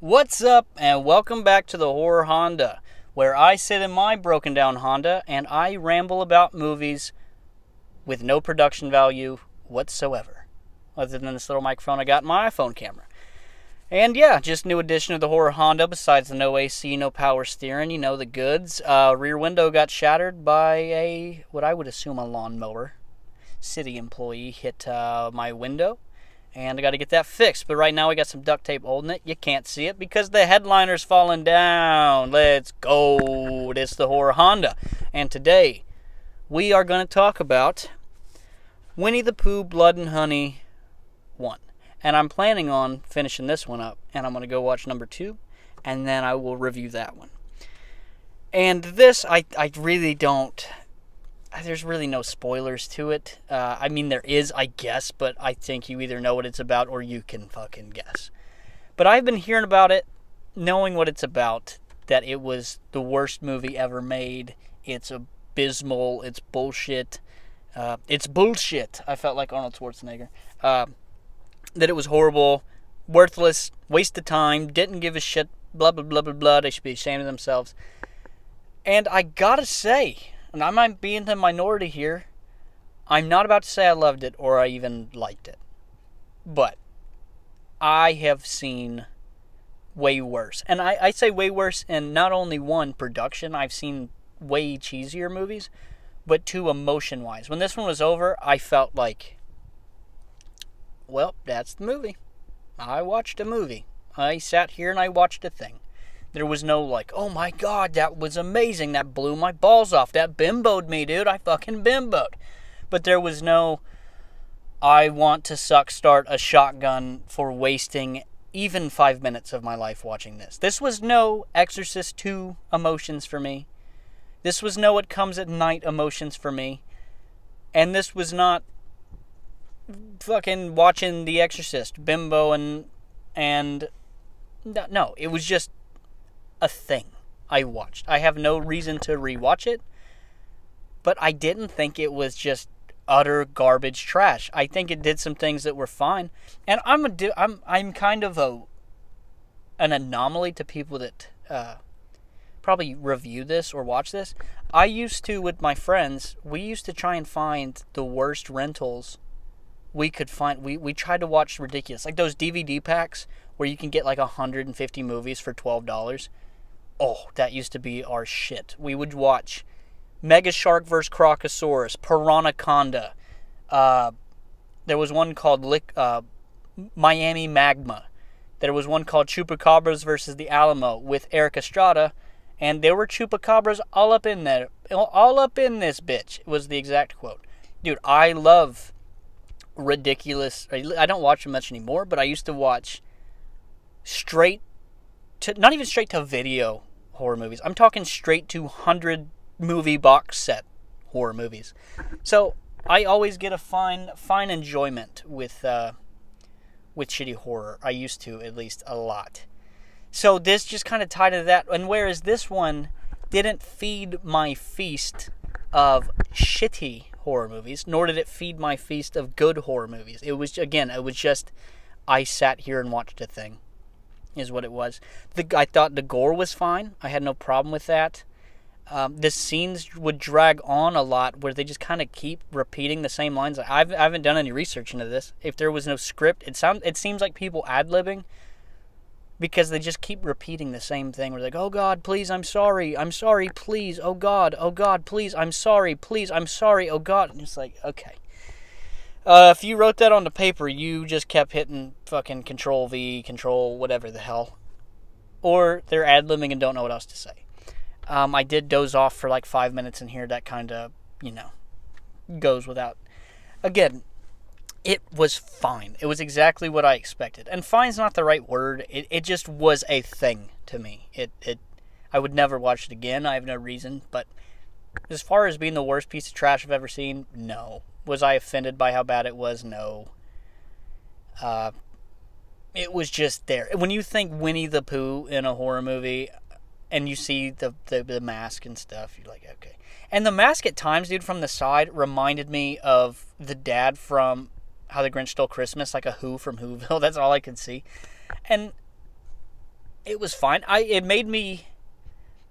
What's up, and welcome back to the Horror Honda, where I sit in my broken down Honda and I ramble about movies with no production value whatsoever, other than this little microphone I got in my iPhone camera. And yeah, just new edition of the Horror Honda, besides the no AC, no power steering, you know the goods. Rear window got shattered by what I would assume a lawnmower. City employee hit my window. And I got to get that fixed. But right now we got some duct tape holding it. You can't see it because the headliner's falling down. Let's go. It's the Horror Honda. And today we are going to talk about Winnie the Pooh, Blood and Honey 1. And I'm planning on finishing this one up. And I'm going to go watch number 2. And then I will review that one. And this, I really don't... There's really no spoilers to it. I mean, there is, I guess, but I think you either know what it's about or you can fucking guess. But I've been hearing about it, knowing what it's about, that it was the worst movie ever made. It's abysmal. It's bullshit. It's bullshit. I felt like Arnold Schwarzenegger. That it was horrible, worthless, waste of time, didn't give a shit, blah, blah, blah, blah, blah. They should be ashamed of themselves. And I gotta say... And I might be in the minority here. I'm not about to say I loved it or I even liked it. But I have seen way worse. And I say way worse in not only one, production. I've seen way cheesier movies. But two, emotion-wise. When this one was over, I felt like, well, that's the movie. I watched a movie. I sat here and I watched a thing. There was no like, oh my god, that was amazing. That blew my balls off. That bimboed me, dude. I fucking bimboed. But there was no, I want to start a shotgun for wasting even 5 minutes of my life watching this. This was no Exorcist 2 emotions for me. This was no It Comes at Night emotions for me. And this was not fucking watching The Exorcist, bimbo and no, it was just a thing I watched. I have no reason to rewatch it, but I didn't think it was just utter garbage trash. I think it did some things that were fine, and I'm kind of an anomaly to people that probably review this or watch this. I used to, with my friends, we used to try and find the worst rentals we could find. We tried to watch ridiculous, like those DVD packs where you can get like 150 movies for $12. Oh, that used to be our shit. We would watch Mega Shark vs. Crocosaurus, Piranhaconda. There was one called Miami Magma. There was one called Chupacabras versus the Alamo with Eric Estrada. And there were chupacabras all up in there. All up in this bitch, was the exact quote. Dude, I love ridiculous... I don't watch them much anymore, but I used to watch not even straight to video horror movies. I'm talking straight to 100 movie box set horror movies. So I always get a fine enjoyment with shitty horror. I used to, at least, a lot. So this just kind of tied into that. And whereas this one didn't feed my feast of shitty horror movies, nor did it feed my feast of good horror movies. It was just I sat here and watched a thing. Is what it was. I thought the gore was fine. I had no problem with that. The scenes would drag on a lot where they just kind of keep repeating the same lines. I haven't done any research into this. If there was no script, it seems like people ad-libbing because they just keep repeating the same thing. Where they're like, oh God, please, I'm sorry, please, oh God, please, I'm sorry, oh God. And it's like, okay. If you wrote that on the paper, you just kept hitting fucking Control V, Control whatever the hell. Or they're ad-libbing and don't know what else to say. I did doze off for like 5 minutes in here. That kind of, goes without. Again, it was fine. It was exactly what I expected. And fine's not the right word. It just was a thing to me. I would never watch it again. I have no reason. But as far as being the worst piece of trash I've ever seen, no. Was I offended by how bad it was? No. It was just there. When you think Winnie the Pooh in a horror movie and you see the mask and stuff, you're like, okay. And the mask at times, dude, from the side reminded me of the dad from How the Grinch Stole Christmas, like a Who from Whoville. That's all I could see. And It was fine. It made me...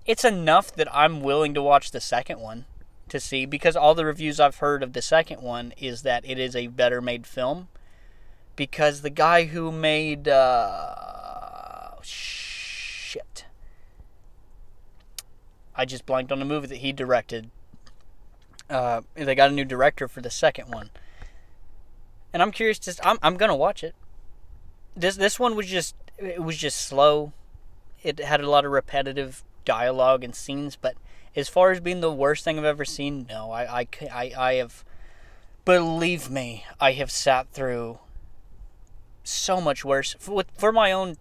It's enough that I'm willing to watch the second one to see, because all the reviews I've heard of the second one is that it is a better made film, because the guy who made shit, I just blanked on the movie that he directed. They got a new director for the second one, and I'm curious. I'm gonna watch it. This one was just slow. It had a lot of repetitive dialogue and scenes, but as far as being the worst thing I've ever seen, no. I have, believe me, I have sat through so much worse for my own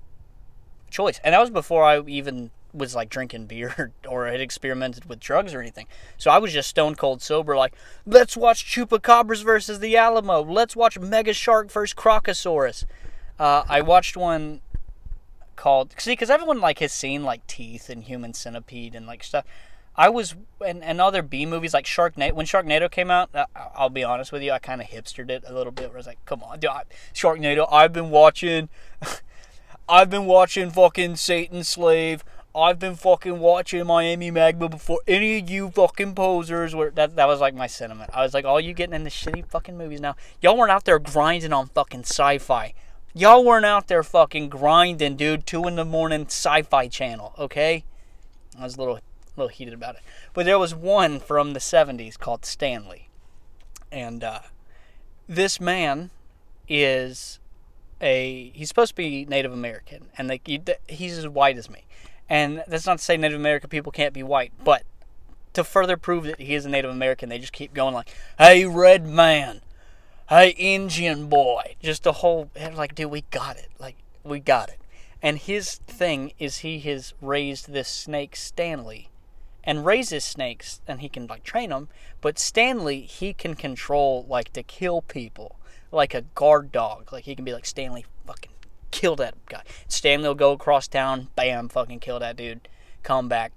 choice, and that was before I even was like drinking beer or had experimented with drugs or anything. So I was just stone cold sober, like, let's watch Chupacabras versus the Alamo, let's watch Mega Shark versus Crocosaurus. I watched one called, see, because everyone like has seen like Teeth and Human Centipede and like stuff. I was, and other B movies like Sharknado. When Sharknado came out, I'll be honest with you, I kind of hipstered it a little bit. Where I was like, come on, dude, Sharknado. I've been watching fucking Satan's Slave. I've been fucking watching Miami Magma before any of you fucking posers were. That was like my sentiment. I was like, all you getting into shitty fucking movies now. Y'all weren't out there grinding on fucking sci-fi. Y'all weren't out there fucking grinding, dude. 2 a.m. Sci-Fi Channel, okay? I was a little heated about it. But there was one from the 70s called Stanley. And this man is he's supposed to be Native American. And he's as white as me. And that's not to say Native American people can't be white. But to further prove that he is a Native American, they just keep going like, hey, red man. Hey, Indian boy. Just the whole, like, dude, we got it. Like, we got it. And his thing is he has raised this snake, Stanley, and raises snakes, and he can, like, train them. But Stanley, he can control, like, to kill people, like a guard dog. Like, he can be like, Stanley, fucking kill that guy. Stanley will go across town, bam, fucking kill that dude, come back.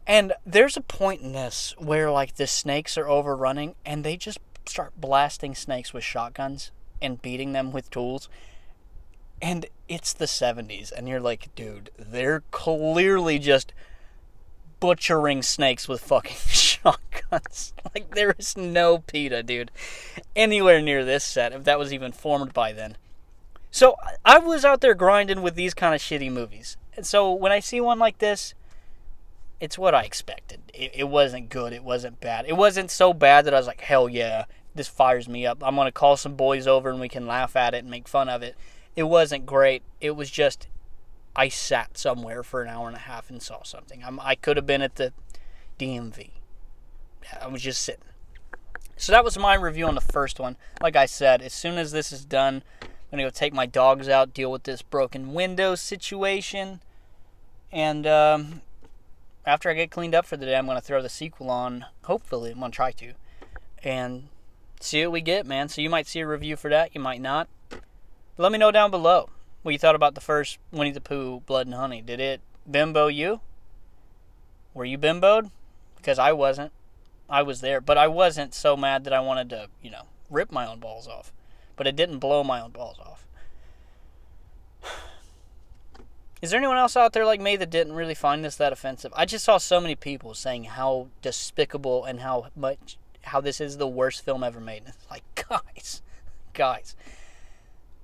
And there's a point in this where, like, the snakes are overrunning, and they just start blasting snakes with shotguns and beating them with tools. And it's the 70s, and you're like, dude, they're clearly just butchering snakes with fucking shotguns. Like, there is no PETA, dude, anywhere near this set, if that was even formed by then. So I was out there grinding with these kind of shitty movies. And so when I see one like this, it's what I expected. It wasn't good. It wasn't bad. It wasn't so bad that I was like, hell yeah, this fires me up. I'm going to call some boys over and we can laugh at it and make fun of it. It wasn't great. It was just, I sat somewhere for an hour and a half and saw something. I could have been at the DMV. I was just sitting. So that was my review on the first one. Like I said, as soon as this is done, I'm going to go take my dogs out, deal with this broken window situation. And after I get cleaned up for the day, I'm going to throw the sequel on. Hopefully, I'm going to try to. And see what we get, man. So you might see a review for that. You might not. Let me know down below what you thought about the first Winnie the Pooh, Blood and Honey. Did it bimbo you? Were you bimboed? Because I wasn't. I was there. But I wasn't so mad that I wanted to, rip my own balls off. But it didn't blow my own balls off. Is there anyone else out there like me that didn't really find this that offensive? I just saw so many people saying how despicable and how this is the worst film ever made. And it's like, guys,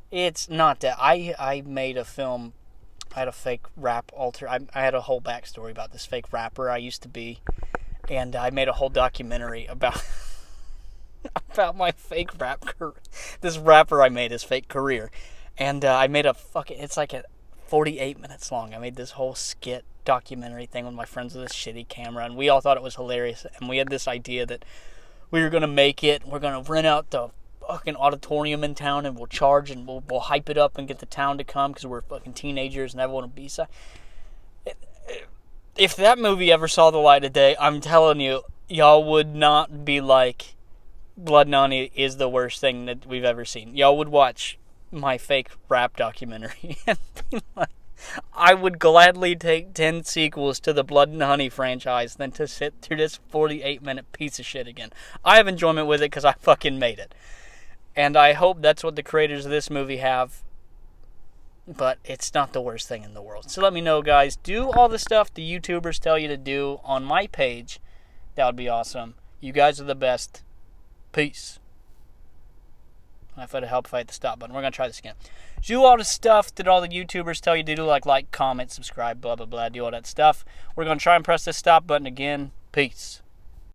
it's not that. I made a film. I had a fake rap alter. I had a whole backstory about this fake rapper I used to be, and I made a whole documentary about my fake rap career. This rapper I made his fake career, and I made it's like a 48 minutes long. I made this whole skit documentary thing with my friends with this shitty camera, and we all thought it was hilarious, and we had this idea that we were going to make it, we're going to rent out the fucking auditorium in town, and we'll charge, and we'll hype it up and get the town to come, because we're fucking teenagers and everyone will be side. If that movie ever saw the light of day, I'm telling you, y'all would not be like, Blood and Honey is the worst thing that we've ever seen. Y'all would watch my fake rap documentary and be like, I would gladly take 10 sequels to the Blood and Honey franchise than to sit through this 48-minute piece of shit again. I have enjoyment with it because I fucking made it. And I hope that's what the creators of this movie have. but it's not the worst thing in the world. So let me know, guys. Do all the stuff the YouTubers tell you to do on my page. That would be awesome. You guys are the best. Peace. I had to help fight the stop button. We're going to try this again. Do all the stuff that all the YouTubers tell you to do, like, comment, subscribe, blah, blah, blah. Do all that stuff. We're going to try and press this stop button again. Peace.